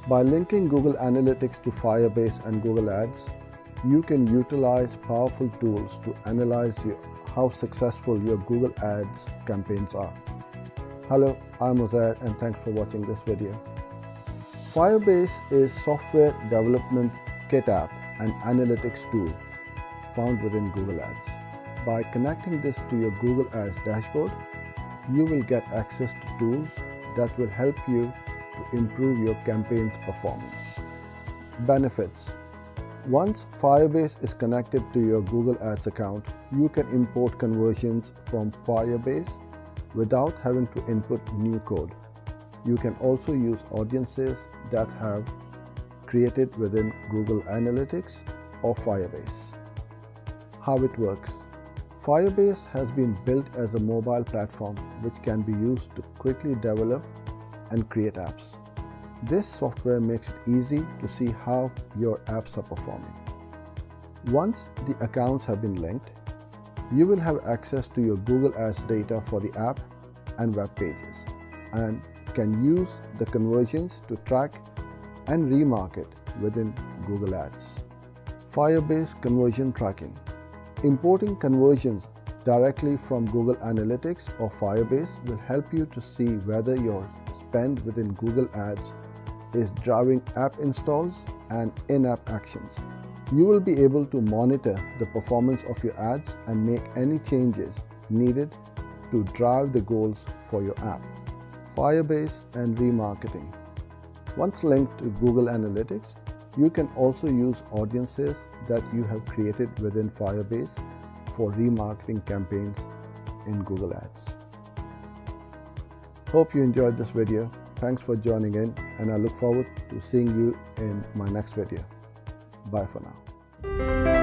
By linking Google Analytics to Firebase and Google Ads, you can utilize powerful tools to analyze how successful your Google Ads campaigns are. Hello, I'm Uzair and thanks for watching this video. Firebase is software development kit app and analytics tool found within Google Ads. By connecting this to your Google Ads dashboard, you will get access to tools that will help you to improve your campaign's performance. Benefits. Once Firebase is connected to your Google Ads account, you can import conversions from Firebase without having to input new code. You can also use audiences that have created within Google Analytics or Firebase. How it works. Firebase has been built as a mobile platform which can be used to quickly develop and create apps. This software makes it easy to see how your apps are performing. Once the accounts have been linked, you will have access to your Google Ads data for the app and web pages and can use the conversions to track and remarket within Google Ads. Firebase conversion tracking. Importing conversions directly from Google Analytics or Firebase will help you to see whether your spend within Google Ads is driving app installs and in-app actions. You will be able to monitor the performance of your ads and make any changes needed to drive the goals for your app. Firebase and remarketing. Once linked to Google Analytics, you can also use audiences that you have created within Firebase for remarketing campaigns in Google Ads. Hope you enjoyed this video. Thanks for joining in, and I look forward to seeing you in my next video. Bye for now.